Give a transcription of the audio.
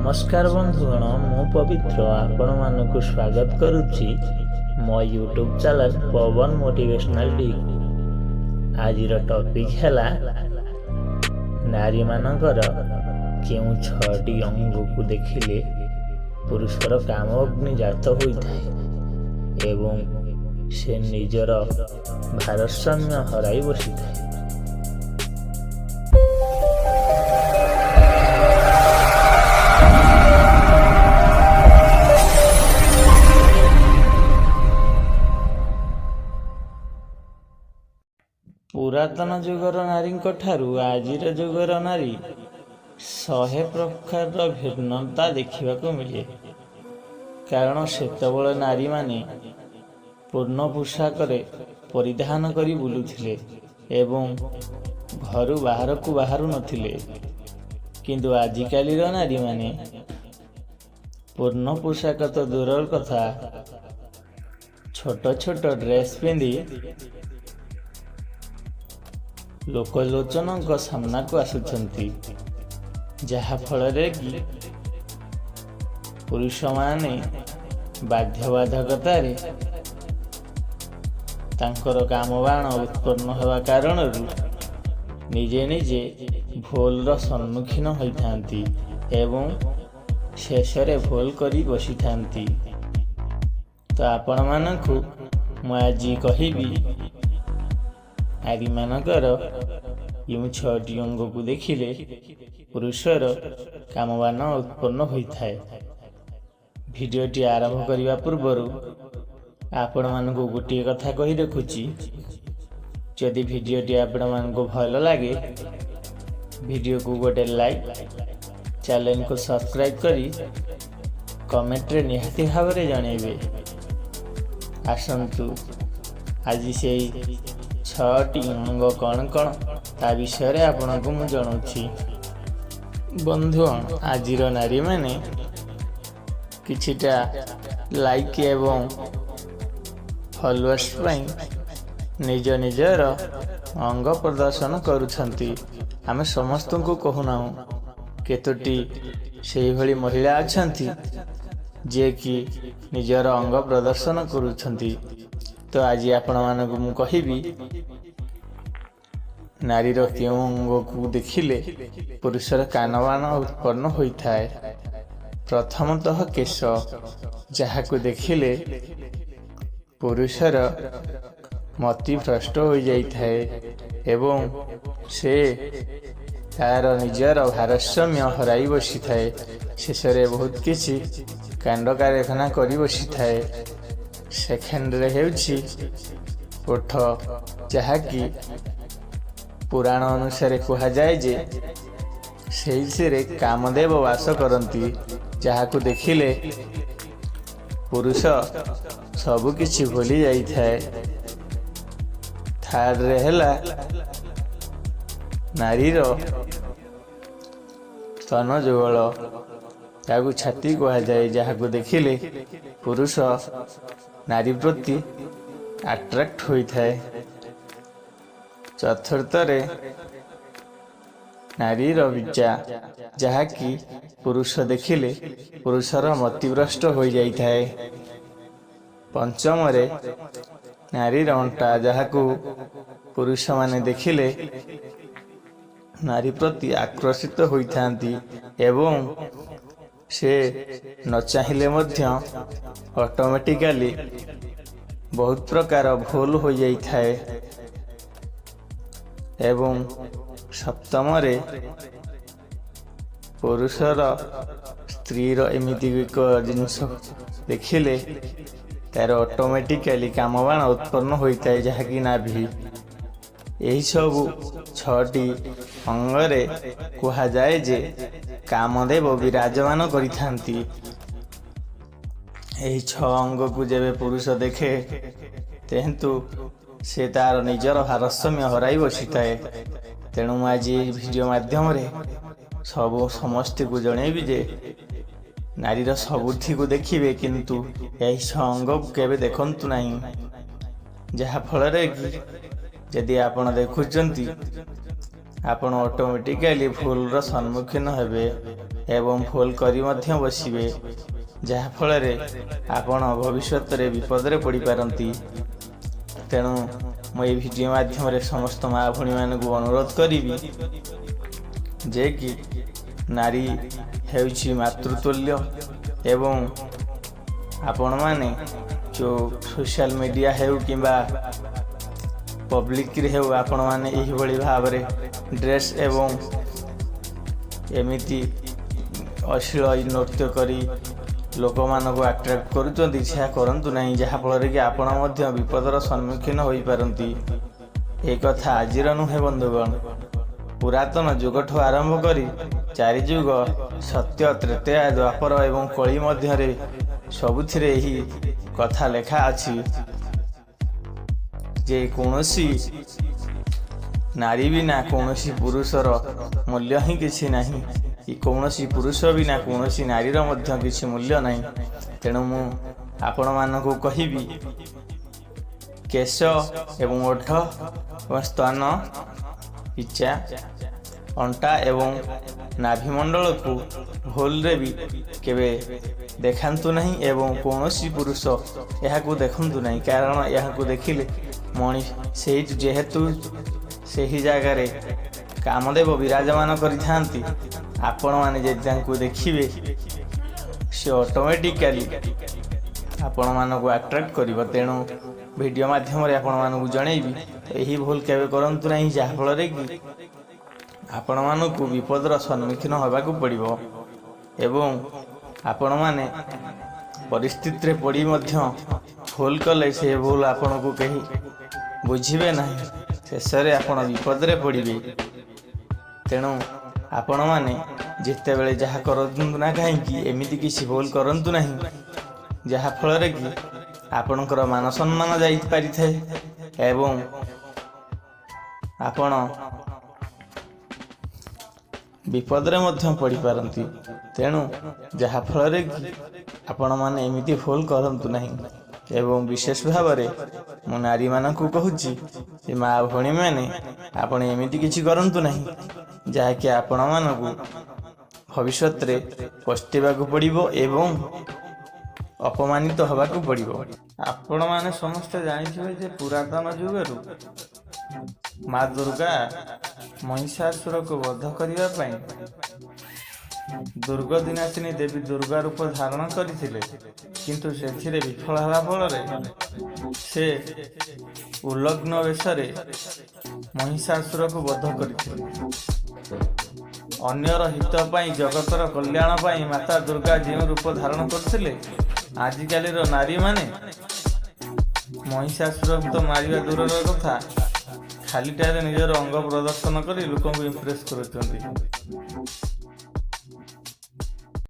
नमस्कार बंधुगण मु पवित्र आपण मानक स्वागत करुच्ची मो यूट्यूब चैनल पवन मोटिवेशनल डी। आज टॉपिक है नारी मानकर केउ छटी अंग को देखिले पुरुषर काम अग्नि जात होता है एवं से निजर भारसाम्य हराई बसी था। पुरातन जुगर नारी ठारू आजिर जुगर नारी 100 प्रकार भिन्नता देखा मिले। कारण सेतबेले नारी माने पूर्ण पोशाक परिधान करी बुलुथिले एवं घरु बाहर को बाहरु नथिले। किंतु आजिकाली नारी माने पूर्ण पोशाक तो दूरर कथा छोट छोट ड्रेस पिंधि लोकलोचन सामना को आसुछंती, जहा फल कि पुरुष माने बाध्यबाधकतार कामबाण उत्पन्न होगा कारण निजे निजे भूल सम्मुखीन होइथांती एवं शेषरे भूल करी बसी थांती। तो आपण मानकु मैं आज कहिबी नारी मानकर यूं छटी अंग को देखिले पुरुषर कामबान उत्पन्न होता है। भिडियोटी आरंभ करने पूर्वर आपण मानक गोटे कथा कही रखुची, जदि भिडियोटी आपण मानक भल लगे भिडियो को गोटे लाइक, चैनल को सब्सक्राइब करी कमेंट रे निहाती भाव में जनइबे। आसंतु आज से 6टी अंग कौन कौन ता विषय आपन को मु जणाउछि। बंधु आजिर नारी माने किछिटा लाइक एवं फॉलोअर्स निज निजर अंग प्रदर्शन करुछंती। आमे समस्त को कहूना केतोटी से भली महिला अछंती जे कि निजर अंग प्रदर्शन करुछंती। तो आज आपण मानक मु कहिबी नारीर केउ अंग को देखिले पुरुषर कानबान उत्पन्न होता है। प्रथमतः केश, जहा को देखिले पुरुषर मति भ्रष्ट हो जाता है एवं से तार निजर भारसाम्य हराई बसी थाए। शेषरे बहुत किसी कांड कारखाना करी बसी थाए। सेकेंड रे हेउछि ओठ, जहाँकि पुराण अनुसार कहा जाए जे से कामदेव वास करती, जहाँ को देखिले पुरुष सबु किछि भूली जाई थाए। थर्ड रे हैला नारीर स्तन जुगल, ताकू छाती कहा जाए, जहाँ को देखिले पुरुष नारी प्रति अट्रैक्ट होता है। चतुर्थ रे नारीर बीजा, जहाँकि पुरुष देखिले पुरुषर मतिभ्रष्ट हो जाता है। पंचम रे नारीर अंटा, जहाँ को पुरुष माने देखिले नारी प्रति आकर्षित होइथांती एवं से न चाहिए ऑटोमेटिकली बहुत प्रकार भूल हो जाता है। एवं सप्तम रे पुरुषर स्त्रीर एमिति एक जिनस देखिले तार ऑटोमेटिकली कामबाण उत्पन्न होता है, जहाँकि नाभि। यही सब 6टी अंगरे कहा जाए जे कामदेव विराजमान करिथांती। यही 6 अंग को जेबे पुरुष देखे तेंतु से तार निजर भारसाम्य हराई बसी थाए। तेणु आज वीडियो माध्यम रे सबू समस्त को जनइबी जे नारीर सबुठी को देखिए, किंतु यही 6 अंग को केबे देखंतु नहीं, जहा फल कि यदि आपण देखुचंती आपण ऑटोमेटिकली भूल सम्मुखीन हेबे। ଏବଂ ଭୁଲ କରି ମଧ୍ୟ ବସିବେ, ଯାହାଫଳରେ ଆପଣ ଭବିଷ୍ୟତରେ ବିପଦରେ ପଡ଼ିପାରନ୍ତି। ତେଣୁ ମୁଁ ଏହି ଭିଡ଼ିଓ ମାଧ୍ୟମରେ ସମସ୍ତ ମା ଭଉଣୀମାନଙ୍କୁ ଅନୁରୋଧ କରିବି ଯେ କି ନାରୀ ହେଉଛି ମାତୃତୁଲ୍ୟ ଏବଂ ଆପଣମାନେ ଯେଉଁ ସୋସିଆଲ ମିଡ଼ିଆ ହେଉ କିମ୍ବା ପବ୍ଲିକରେ ହେଉ ଆପଣମାନେ ଏହିଭଳି ଭାବରେ ଡ୍ରେସ୍ ଏବଂ ଏମିତି ଅଶ୍ଳୀଳ ନୃତ୍ୟ କରି ଲୋକମାନଙ୍କୁ ଆଟ୍ରାକ୍ଟ କରୁଛନ୍ତି, ସେହା କରନ୍ତୁ ନାହିଁ, ଯାହାଫଳରେ କି ଆପଣ ମଧ୍ୟ ବିପଦର ସମ୍ମୁଖୀନ ହୋଇପାରନ୍ତି। ଏ କଥା ଆଜିର ନୁହେଁ ବନ୍ଧୁଗଣ, ପୁରାତନ ଯୁଗଠୁ ଆରମ୍ଭ କରି 4 ଯୁଗ ସତ୍ୟ, ତ୍ରେତୟା, ଦ୍ୱାପର ଏବଂ କଳି ମଧ୍ୟରେ ସବୁଥିରେ ଏହି କଥା ଲେଖା ଅଛି ଯେ କୌଣସି ନାରୀ ବିନା କୌଣସି ପୁରୁଷର ମୂଲ୍ୟ ହିଁ କିଛି ନାହିଁ, କି କୌଣସି ପୁରୁଷ ବିନା କୌଣସି ନାରୀର ମଧ୍ୟ କିଛି ମୂଲ୍ୟ ନାହିଁ। ତେଣୁ ମୁଁ ଆପଣମାନଙ୍କୁ କହିବି କେଶ ଏବଂ ଓଠ ଏବଂ ସ୍ତନ, ଇଚ୍ଛା, ଅଣ୍ଟା ଏବଂ ନାଭିମଣ୍ଡଳକୁ ଭୁଲରେ ବି କେବେ ଦେଖାନ୍ତୁ ନାହିଁ ଏବଂ କୌଣସି ପୁରୁଷ ଏହାକୁ ଦେଖନ୍ତୁ ନାହିଁ, କାରଣ ଏହାକୁ ଦେଖିଲେ ଯେହେତୁ ସେହି ଜାଗାରେ କାମଦେବ ବିରାଜମାନ କରିଥାନ୍ତି, ଆପଣମାନେ ଯଦି ତାଙ୍କୁ ଦେଖିବେ ସେ ଅଟୋମେଟିକାଲି ଆପଣମାନଙ୍କୁ ଆଟ୍ରାକ୍ଟ କରିବ। ତେଣୁ ଭିଡ଼ିଓ ମାଧ୍ୟମରେ ଆପଣମାନଙ୍କୁ ଜଣେଇବି ଏହି ଭୁଲ କେବେ କରନ୍ତୁ ନାହିଁ, ଯାହାଫଳରେ କି ଆପଣମାନଙ୍କୁ ବିପଦର ସମ୍ମୁଖୀନ ହେବାକୁ ପଡ଼ିବ ଏବଂ ଆପଣମାନେ ପରିସ୍ଥିତିରେ ପଡ଼ି ମଧ୍ୟ ଭୁଲ କଲେ ସେ ଭୁଲ ଆପଣଙ୍କୁ କେହି ବୁଝିବେ ନାହିଁ, ଶେଷରେ ଆପଣ ବିପଦରେ ପଡ଼ିବେ। ତେଣୁ ଆପଣମାନେ ଯେତେବେଳେ ଯାହା କରନ୍ତୁ ନା କାହିଁକି ଏମିତି କିଛି ଭୁଲ କରନ୍ତୁ ନାହିଁ, ଯାହାଫଳରେ କି ଆପଣଙ୍କର ମାନ ସମ୍ମାନ ଯାଇପାରିଥାଏ ଏବଂ ଆପଣ ବିପଦରେ ମଧ୍ୟ ପଡ଼ିପାରନ୍ତି। ତେଣୁ ଯାହାଫଳରେ କି ଆପଣମାନେ ଏମିତି ଭୁଲ କରନ୍ତୁ ନାହିଁ ଏବଂ ବିଶେଷ ଭାବରେ ମୁଁ ନାରୀମାନଙ୍କୁ କହୁଛି ଯେ ମା ଭଉଣୀମାନେ ଆପଣ ଏମିତି କିଛି କରନ୍ତୁ ନାହିଁ ଯାହାକି ଆପଣମାନଙ୍କୁ ଭବିଷ୍ୟତରେ ପସ୍ତେଇବାକୁ ପଡ଼ିବ ଏବଂ ଅପମାନିତ ହେବାକୁ ପଡ଼ିବ। ଆପଣମାନେ ସମସ୍ତେ ଜାଣିଥିବେ ଯେ ପୁରାତନ ଯୁଗରୁ ମା ଦୁର୍ଗା ମହିଷାସୁରକୁ ବଧ କରିବା ପାଇଁ ଦୁର୍ଗଦିନାଶିନୀ ଦେବୀ ଦୁର୍ଗା ରୂପ ଧାରଣ କରିଥିଲେ, କିନ୍ତୁ ସେଥିରେ ବିଫଳ ହେବା ଫଳରେ ସେ ଉଲଗ୍ନ ବେଶରେ ମହିଷାସୁରକୁ ବଧ କରିଥିଲେ। ଅନ୍ୟର ହିତ ପାଇଁ, ଜଗତର କଲ୍ୟାଣ ପାଇଁ ମାତା ଦୁର୍ଗା ଯେଉଁ ରୂପ ଧାରଣ କରୁଥିଲେ, ଆଜିକାଲିର ନାରୀମାନେ ମହିଷାସୁରକୁ ତ ମାରିବା ଦୂରର କଥା, ଖାଲିଟାରେ ନିଜର ଅଙ୍ଗ ପ୍ରଦର୍ଶନ କରି ଲୋକଙ୍କୁ ଇମ୍ପ୍ରେସ କରୁଛନ୍ତି।